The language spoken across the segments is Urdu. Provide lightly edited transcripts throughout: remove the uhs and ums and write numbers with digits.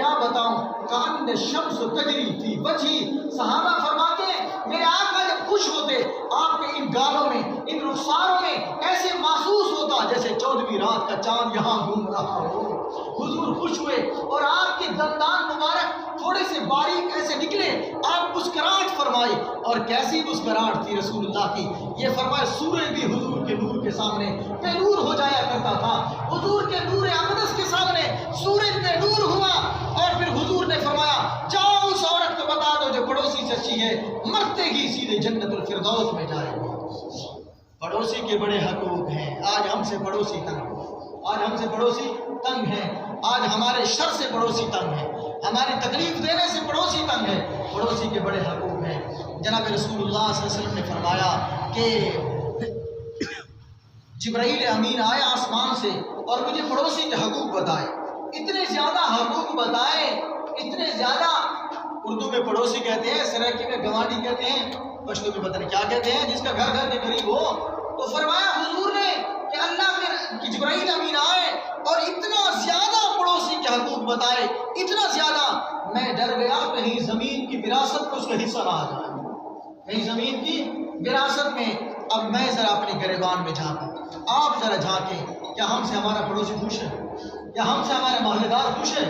کیا بتاؤں کان شمس تجری فی وجہی، صحابہ فرماتے ہیں میرے آقا جب خوش ہوتے آپ کے ان گالوں میں ان رخساروں میں ایسے محسوس ہوتا جیسے 14ویں رات کا چاند یہاں گھوم رہا ہو۔ حضور خوش ہوئے اور آپ کے دندان مبارک تھوڑے سے باریک ایسے نکلے، آپ مسکراہٹ فرمائی، اور کیسی مسکراہٹ تھی رسول اللہ کی، یہ فرمائے سورج بھی حضور کے نور کے سامنے بے نور ہو جایا کرتا تھا۔ حضور کے نور اقدس کے سامنے سورج بے نور ہوا، اور پھر حضور نے فرمایا جاؤ اس عورت کو بتا دو جو پڑوسی سے اچھی ہے، مرتے ہی سیدھے جنت الفردوس میں جائے گی۔ پڑوسی کے بڑے حقوق ہیں، آج ہم سے پڑوسی تنگ ہیں، آج ہم سے پڑوسی تنگ ہیں، آج ہمارے شر سے پڑوسی تنگ ہیں، ہماری تکلیف دینے سے پڑوسی تنگ ہے۔ پڑوسی کے بڑے حقوق ہیں۔ جناب رسول اللہ صلی اللہ علیہ وسلم نے فرمایا کہ جبرائیل امین آیا آسمان سے اور مجھے پڑوسی کے حقوق بتائے، اتنے زیادہ حقوق بتائے، اتنے زیادہ۔ اردو میں پڑوسی کہتے ہیں، سرائکی میں گوانڈی کہتے ہیں، پشتو میں پتہ نہیں کیا کہتے ہیں، جس کا گھر گھر کے قریب ہو۔ تو فرمایا حضور نے کہ اللہ کے جبرائیل امین آئے اور اتنا زیادہ پڑوسی کے حقوق بتائے، اتنا زیادہ میں ڈر گیا کہیں زمین کی وراثت کو اس کا حصہ نہ آ جائے، کہیں زمین کی وراثت میں۔ اب میں ذرا اپنے گریبان میں جھانکوں، آپ ذرا جھانکیں، کیا ہم سے ہمارا پڑوسی خوش ہے؟ کیا ہم سے ہمارے محلے دار خوش ہے؟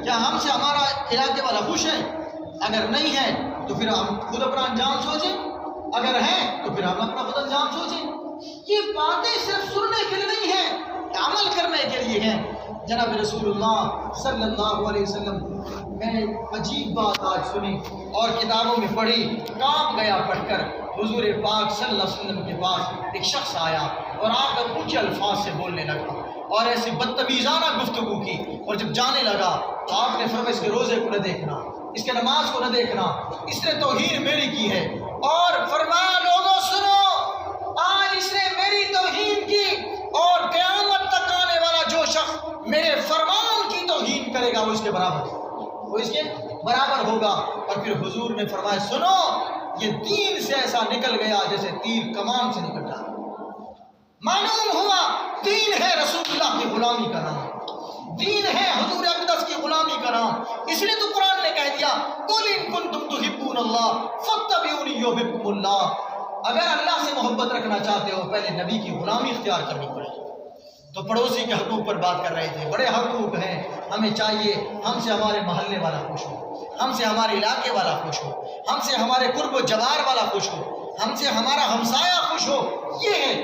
کیا ہم سے ہمارا علاقے والا خوش ہے؟ اگر نہیں ہے تو پھر ہم خود اپنا انجام سوچیں، اگر ہیں تو پھر ہم اپنا خود انجام سوچیں۔ یہ باتیں صرف سننے کے لیے نہیں ہیں، عمل کرنے کے لیے ہیں۔ جناب رسول اللہ صلی اللہ علیہ وسلم، میں نے عجیب بات آج سنی اور کتابوں میں پڑھی، کانپ گیا پڑھ کر۔ حضور پاک صلی اللہ علیہ وسلم کے پاس ایک شخص آیا اور آ کر اونچے الفاظ سے بولنے لگا اور ایسی بدتمیزانہ گفتگو کی، اور جب جانے لگا تو آپ نے فرمایا اس کے روزے کو نہ دیکھنا، اس کے نماز کو نہ دیکھنا، اس نے توہین میری کی ہے۔ اور فرمایا لوگوں سنو، آج اس نے میری توہین کی اور قیامت تک آنے والا جو شخص میرے فرمان کی توہین کرے گا وہ اس کے برابر، وہ اس کے برابر ہوگا۔ اور پھر حضور نے فرمایا سنو، یہ دین سے ایسا نکل گیا جیسے تیر کمان سے نکل جاتا، معلوم ہوا دین ہے رسول اللہ کی غلامی کا نام، دین ہے حضور اقدس کی غلامی کا نام۔ اس لیے تو قرآن نے کہہ دیا قُلْ إِن كُنتُمْ تُحِبُّونَ اللَّهَ فَاتَّبِعُونِي يُحْبِبْكُمُ اللَّهُ۔ اگر اللہ سے محبت رکھنا چاہتے ہو پہلے نبی کی غلامی اختیار کرنی پڑے گی۔ تو پڑوسی کے حقوق پر بات کر رہے تھے، بڑے حقوق ہیں، ہمیں چاہیے ہم سے ہمارے محلے والا خوش ہو، ہم سے ہمارے علاقے والا خوش ہو، ہم سے ہمارے قرب و جوار والا خوش ہو، ہم سے ہمارا ہمسایہ خوش ہو، یہ ہے۔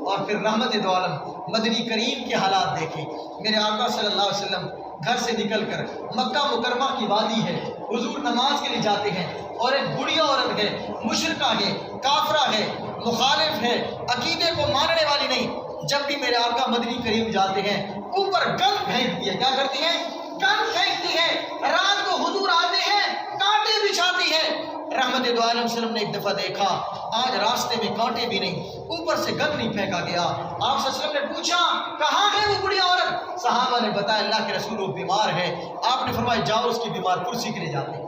اور پھر رحمت دو عالم مدنی کریم کے حالات دیکھیں۔ میرے آقا صلی اللہ علیہ وسلم گھر سے نکل کر مکہ مکرمہ کی وادی ہے، حضور نماز کے لیے جاتے ہیں، اور ایک بڑھیا عورت ہے، مشرکہ ہے، کافرہ ہے، مخالف ہے، عقیدے کو ماننے والی نہیں، جب بھی میرے آقا مدنی کریم جاتے ہیں اوپر گند پھینکتی ہے۔ کیا کرتی ہے؟ گند پھینکتی ہے۔ رات کو حضور آتے ہیں، کانٹے بچھاتی ہے۔ رحمت دو عالم وسلم نے ایک دفعہ دیکھا آج راستے میں کانٹے بھی نہیں، اوپر سے گند نہیں پھینکا گیا۔ آپ صلی اللہ علیہ وسلم نے پوچھا کہاں ہے وہ بڑی عورت؟ صحابہ نے بتایا اللہ کے رسول وہ بیمار ہے۔ آپ نے فرمایا جاؤ اس کی بیمار کرسی کے لیے جاتے ہیں،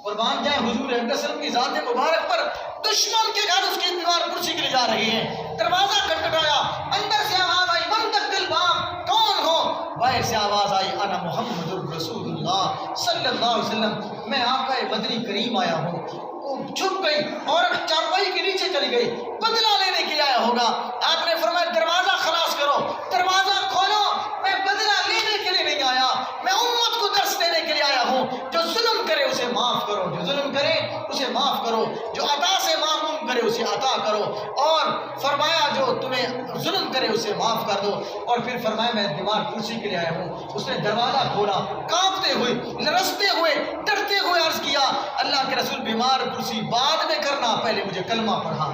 قربان جائیں حضور صلی اللہ علیہ وسلم کی ذات مبارک پر، دشمن کے گھر اس کی بیمار کرسی کے لیے جا رہے ہیں۔ دروازہ کھٹکھٹایا، اندر سے آواز آئی من تک دل باب، کون ہو؟ باہر سے آواز آئی انا محمد الرسول اللہ صلی اللہ علیہ وسلم، میں آقا مدنی کریم آیا ہوں۔ وہ چھپ گئی، عورت چارپائی کے نیچے چلی گئی، بدلہ لینے کے لیے آیا ہوگا۔ آپ نے فرمایا دروازہ خلاص کرو، دروازہ کھولو، میں بدلہ لینے کے لیے نہیں آیا، میں امت کو درس دینے کے لیے آیا ہوں۔ جو ظلم کرے اسے معاف کرو، جو ظلم کرے اسے معاف کرو، جو عطا سے معموم کرے اسے عطا کرو، اور فرمایا جو تمہیں ظلم کرے اسے معاف کر دو۔ اور پھر فرمایا میں بیمار کرسی کے لیے آیا ہوں۔ اس نے دروازہ کھولا، کانپتے ہوئے، لرزتے ہوئے، ڈرتے ہوئے عرض کیا اللہ کے رسول بیمار کرسی بعد میں کرنا، پہلے مجھے کلمہ پڑھا۔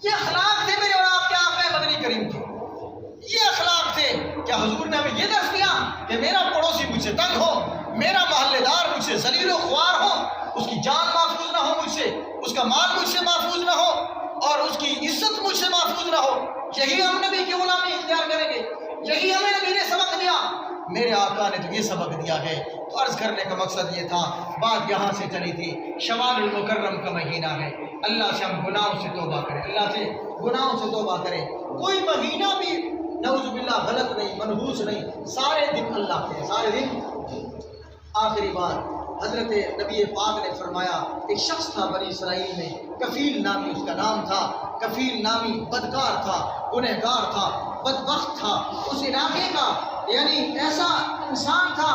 یہ اخلاق تھے میرے اور آپ کے آقا مدنی کریم کے، یہ اخلاق تھے۔ کیا حضور نے ہمیں یہ درس دیا کہ میرا پڑوسی مجھ سے تنگ ہو، میرا محلے دار مجھ سے ذلیل و خوار ہو، اس کی جان محفوظ نہ ہو مجھ سے، اس کا مال مجھ سے محفوظ نہ ہو، اور اس کی عزت مجھ سے محفوظ نہ ہو؟ یہی ہم نبی کی غلامی اختیار کریں گے، یہی ہمیں نبی نے سبق دیا۔ میرے آقا نے تو یہ سبق دیا ہے۔ تو عرض کرنے کا مقصد یہ تھا، بات یہاں سے چلی تھی، شوال المکرم کا مہینہ ہے، اللہ سے ہم گناہوں سے توبہ کریں، اللہ سے گناہوں سے توبہ کریں۔ کوئی مہینہ بھی نعوذ باللہ غلط نہیں، منحوس نہیں، سارے دن اللہ کے، سارے دن آخری بات حضرت نبی پاک نے فرمایا، ایک شخص تھا بنی اسرائیل میں، کفیل نامی اس کا نام تھا۔ کفیل نامی بدکار تھا، گنہگار تھا، بدبخت تھا، اس علاقے کا یعنی ایسا انسان تھا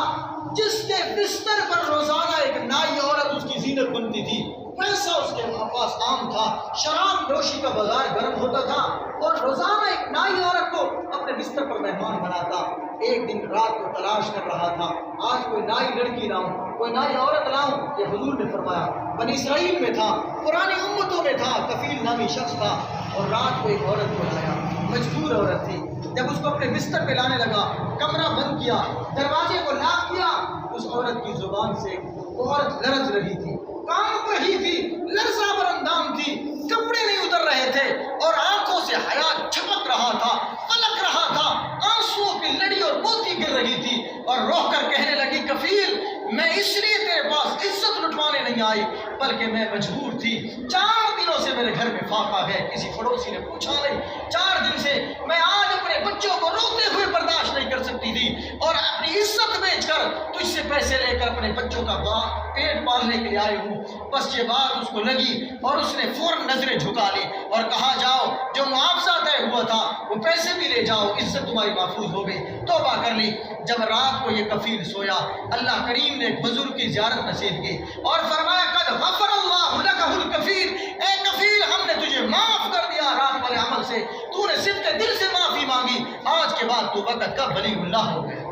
جس کے بستر پر روزانہ ایک نائی عورت اس کی زینت بنتی تھی۔ پیسہ اس کے پاس عام تھا، شراب نوشی کا بازار گرم ہوتا تھا، اور روزانہ ایک نائی عورت کو اپنے بستر پر مہمان بناتا۔ ایک دن رات کو تلاش کر رہا تھا، آج کوئی نائی لڑکی لاؤں، کوئی نائی عورت لاؤں۔ یہ حضور نے فرمایا، بنی اسرائیل میں تھا، پرانی امتوں میں تھا، کفیل نامی شخص تھا، اور رات کو ایک عورت کو لایا، مجبور عورت تھی۔ جب اس کو اپنے بستر پہ لانے لگا، کمرہ بند کیا، دروازے کو لاک کیا، اس عورت کی زبان سے وہ عورت لرز رہی تھی، کام رہی تھی، لرزہ بر اندام تھی، کپڑے نہیں اتر رہے تھے، اور آنکھوں سے حیا چھپک رہا تھا، پلک رہا تھا، آنسوؤں کی لڑی اور موتی گر رہی تھی، اور رو کر کہنے لگی، کفیل میں اس لیے تیرے پاس عزت لٹوانے نہیں آئی، بلکہ میں مجبور تھی، 4 دنوں سے میرے گھر میں فاقہ ہے۔ کسی پڑوسی نے پوچھا نہیں، 4 دن سے میں آج اپنے بچوں کو روتے ہوئے برداشت نہیں کر سکتی تھی، اور اپنی عزت بیچ کر تجھ سے پیسے لے کر اپنے بچوں کا پیٹ پالنے کے لیے آئی ہوں۔ بس یہ بات اس کو لگی، اور اس نے فوراً نظریں جھکا لی اور کہا، جاؤ جو معاوضہ طے ہوا تھا وہ پیسے بھی لے جاؤ، عزت تمہاری محفوظ ہو گئی۔ توبہ کر لی۔ جب رات کو یہ کفیل سویا، اللہ کریم نے ایک بزرگ کی زیارت نصیب کی اور فرمایا، قد غفر اللہ لکہ الکفیل، اے کفیل ہم نے تجھے معاف کر دیا رات والے عمل سے، تو نے صدق دل سے معافی مانگی، آج کے بعد تو وقت کا ولی اللہ ہو گیا۔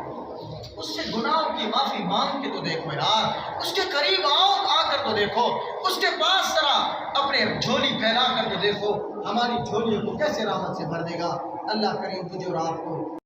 اس سے گناہوں کی معافی مانگ کے تو دیکھو یار، اس کے قریب آ کر تو دیکھو، اس کے پاس ذرا اپنے جھولی پھیلا کر تو دیکھو، ہماری جھولیوں کو کیسے رحمت سے بھر دے گا۔ اللہ کریم مجھے اور آپ کو